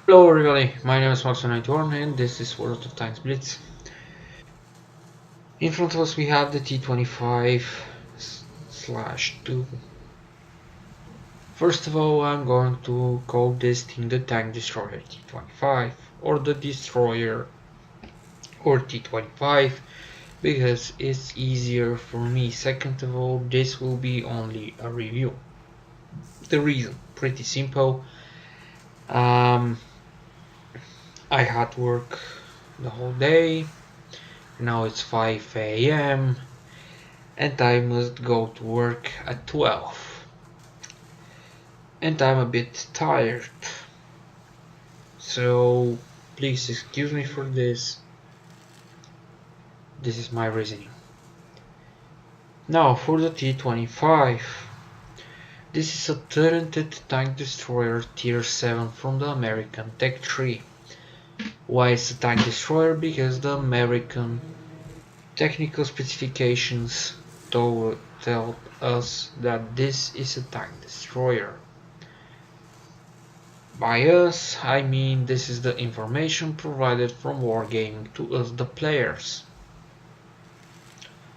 Hello everybody, my name is Max91 and this is World of Tanks Blitz. In front of us we have the T25/2. First of all, I'm going to call this thing the Tank Destroyer T25 or the Destroyer or T25 because it's easier for me. Second of all, this will be only a review. The reason, pretty simple. I had work the whole day. Now it's 5 a.m. and I must go to work at 12. And I'm a bit tired. So please excuse me for this. This is my reasoning. Now for the T25. This is a turreted tank destroyer tier 7 from the American Tech Tree. Why it's a tank destroyer? Because the American technical specifications tell us that this is a tank destroyer. By us, I mean this is the information provided from Wargaming to us the players.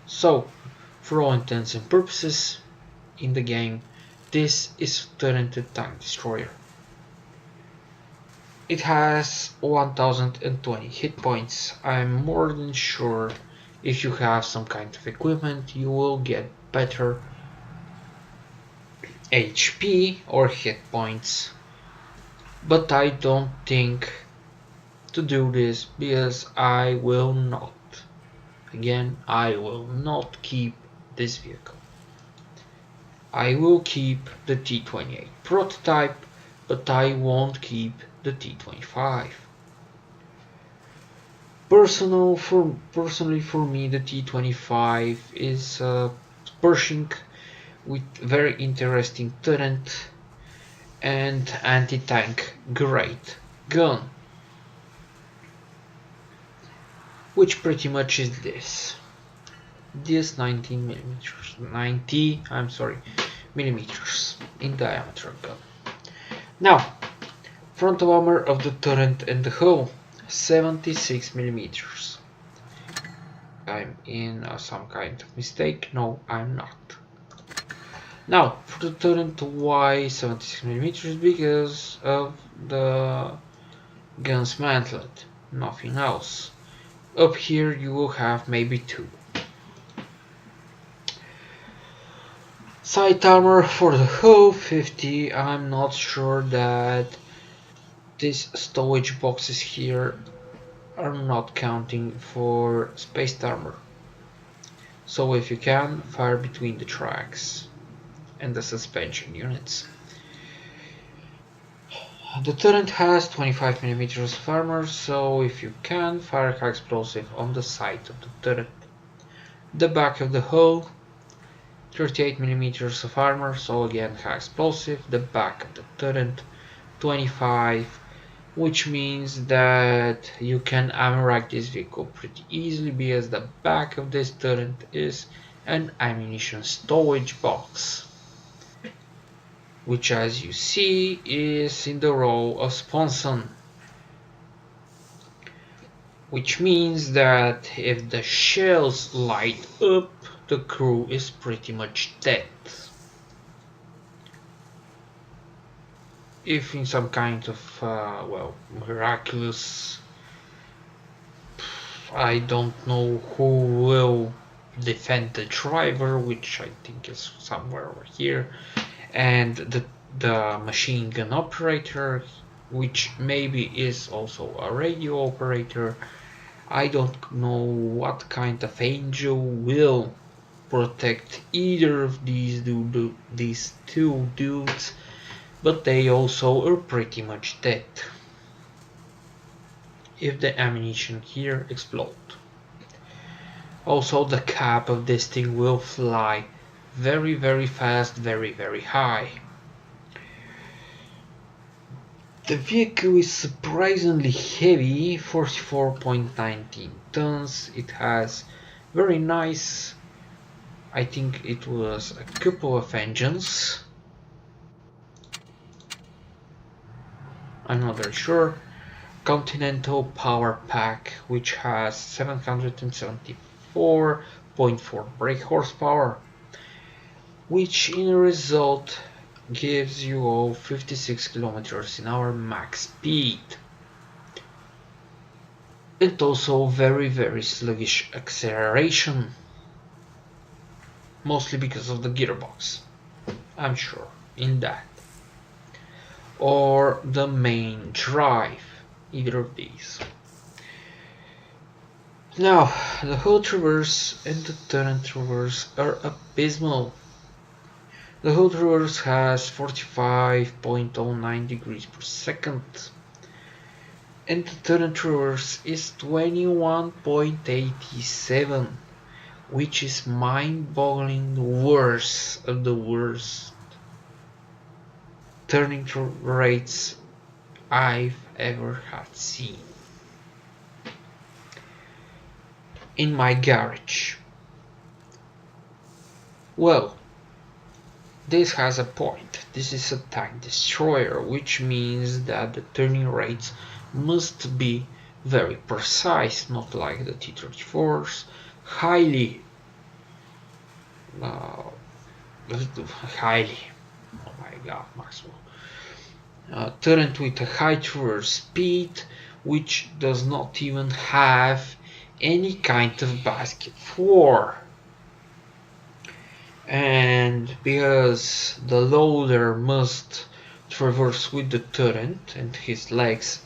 So, for all intents and purposes, in the game, this is a turreted tank destroyer. It has 1020 hit points. I'm more than sure if you have some kind of equipment you will get better HP or hit points. But I don't think to do this because I will not. Again, I will not keep this vehicle. I will keep the T28 prototype, but I won't keep the T25. Personally for me, the T25 is a Pershing with very interesting turret and anti-tank great gun, which pretty much is this 90 millimeters in diameter gun. Now, frontal armor of the turret and the hull 76 millimeters. I'm in some kind of mistake. No, I'm not. Now, for the turret, why 76 millimeters? Because of the gun's mantlet, nothing else. Up here you will have maybe 2. Side armor for the hull 50. I'm not sure that these stowage boxes here are not counting for spaced armor. So if you can, fire between the tracks and the suspension units. The turret has 25 millimeters of armor, so if you can, fire high explosive on the side of the turret. The back of the hull 38 millimeters of armor, so again high explosive. The back of the turret 25, which means that you can ammo-rack this vehicle pretty easily because the back of this turret is an ammunition storage box, which as you see is in the role of sponson, which means that if the shells light up, the crew is pretty much dead. If in some kind of miraculous, I don't know who will defend the driver, which I think is somewhere over here, and the machine gun operator, which maybe is also a radio operator. I don't know what kind of angel will protect either of these two dudes, but they also are pretty much dead if the ammunition here explodes. Also, the cap of this thing will fly very very fast, very very high. The vehicle is surprisingly heavy, 44.19 tons. It has very nice, I think it was a couple of engines. I'm not very sure. Continental Power Pack, which has 774.4 brake horsepower, which in result gives you 56 kilometers an hour max speed, and also very sluggish acceleration, mostly because of the gearbox, I'm sure in that, or the main drive, either of these. Now, the whole traverse and the turn traverse are abysmal. The whole traverse has 45.09 degrees per second, and the turn traverse is 21.87, which is mind-boggling worse of the worst turning rates I've ever had seen in my garage. Well, this has a point. This is a tank destroyer, which means that the turning rates must be very precise, not like the T-34s, highly, oh my god, Maxwell, turned with a high traverse speed, which does not even have any kind of basket floor. And because the loader must traverse with the turret and his legs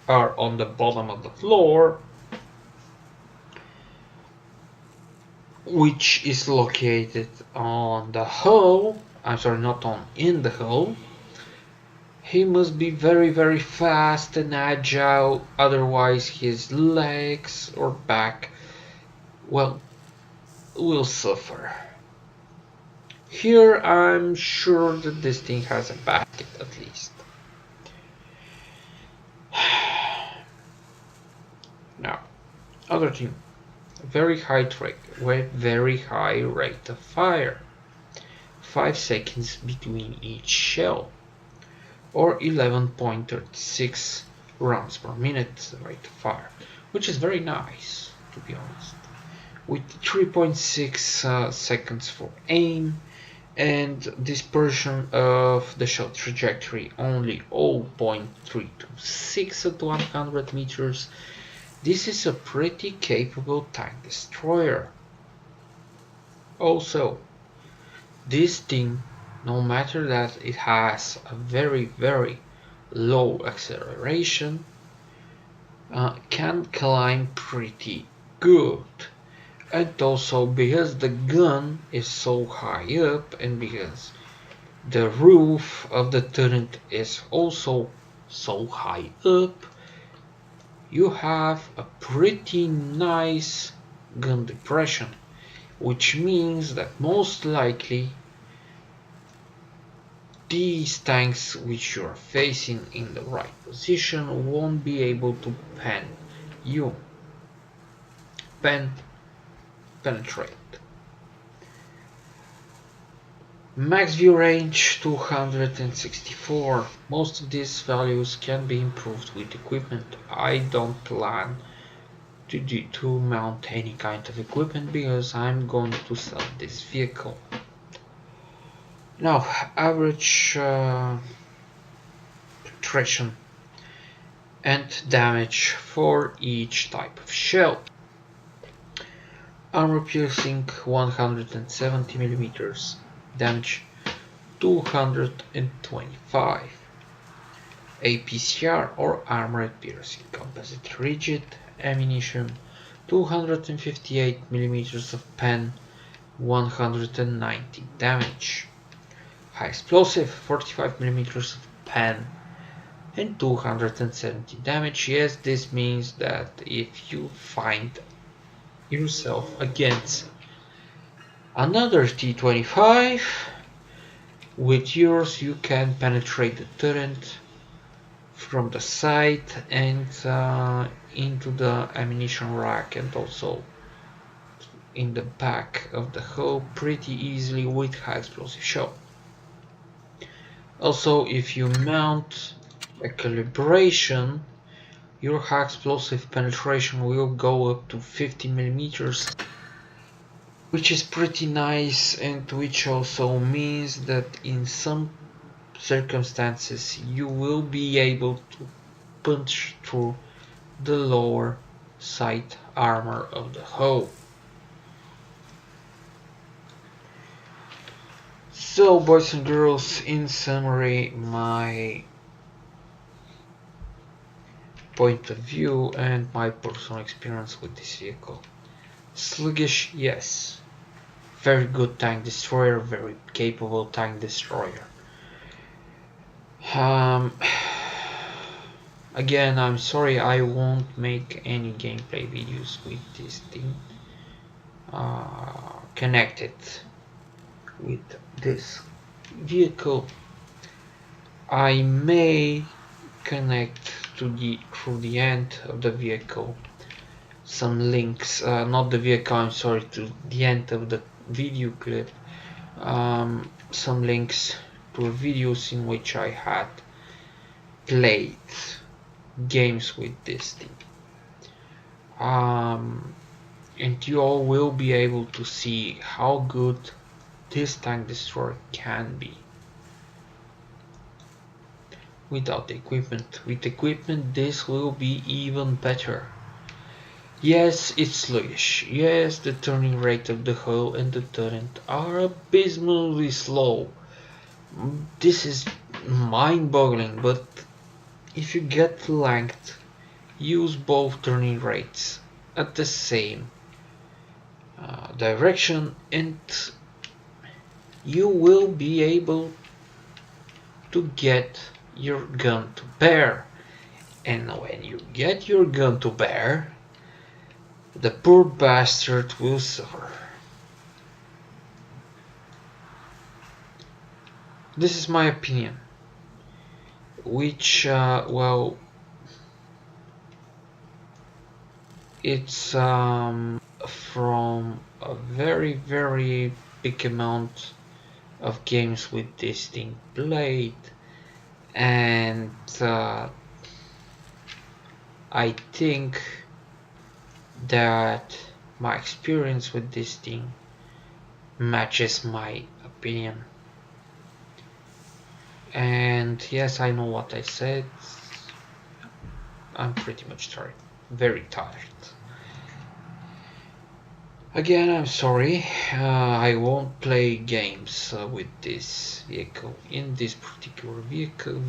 are on the bottom of the floor, which is located on the hull, I'm sorry, not on in the hull, he must be very fast and agile, otherwise his legs or back, well, will suffer. Here I'm sure that this thing has a basket at least. Now, other thing, very high rate of fire, 5 seconds between each shell, or 11.36 rounds per minute rate of fire, which is very nice, to be honest, with 3.6 seconds for aim, and dispersion of the shell trajectory only 0.326 at 100 meters. This is a pretty capable tank destroyer. Also, this thing, no matter that it has a very low acceleration, can climb pretty good. And also because the gun is so high up, and because the roof of the turret is also so high up, you have a pretty nice gun depression, which means that most likely these tanks which you are facing in the right position won't be able to penetrate. Max view range 264. Most of these values can be improved with equipment. I don't plan to mount any kind of equipment because I'm going to sell this vehicle. Now, average penetration and damage for each type of shell. Armor piercing 170 mm, damage 225. APCR or armored piercing composite rigid ammunition 258 mm of pen, 190 damage. High explosive 45 mm of pen and 270 damage. Yes, this means that if you find yourself against another T25 with yours, you can penetrate the turret from the side and into the ammunition rack, and also in the back of the hull pretty easily with high explosive shell. Also, if you mount a calibration, your high explosive penetration will go up to 50 millimeters, which is pretty nice, and which also means that in some circumstances you will be able to punch through the lower side armor of the hull. So, boys and girls, in summary, my point of view and my personal experience with this vehicle. Sluggish, yes. Very good tank destroyer, very capable tank destroyer. Again, I'm sorry I won't make any gameplay videos with this thing connected with this vehicle. I may connect to through the end of the vehicle some links, not the vehicle, I'm sorry, to the end of the video clip, some links to videos in which I had played games with this thing, and you all will be able to see how good this tank destroyer can be without equipment. With equipment this will be even better. Yes, it's sluggish. Yes, the turning rate of the hull and the turret are abysmally slow. This is mind-boggling, but if you get the length, use both turning rates at the same direction and you will be able to get your gun to bear. And when you get your gun to bear, the poor bastard will suffer. This is my opinion, which, well, it's from a very big amount of games with this thing played, and I think that my experience with this thing matches my opinion. And yes, I know what I said. I'm pretty much tired, very tired. Again, I'm sorry, I won't play games with this vehicle, in this particular video,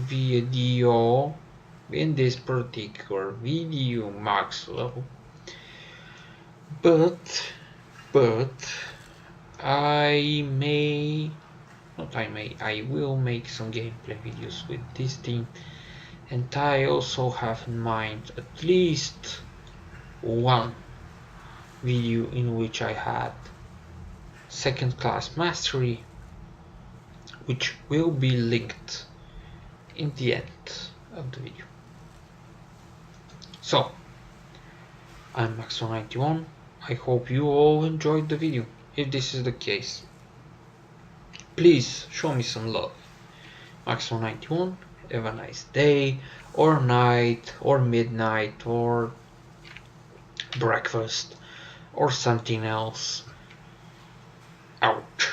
Maxwell. But I will make some gameplay videos with this thing, and I also have in mind at least one video in which I had second class mastery, which will be linked in the end of the video. So, I'm Maxo91. I hope you all enjoyed the video. If this is the case, please show me some love. Maxo91, have a nice day, or night, or midnight, or breakfast, or something else. Out.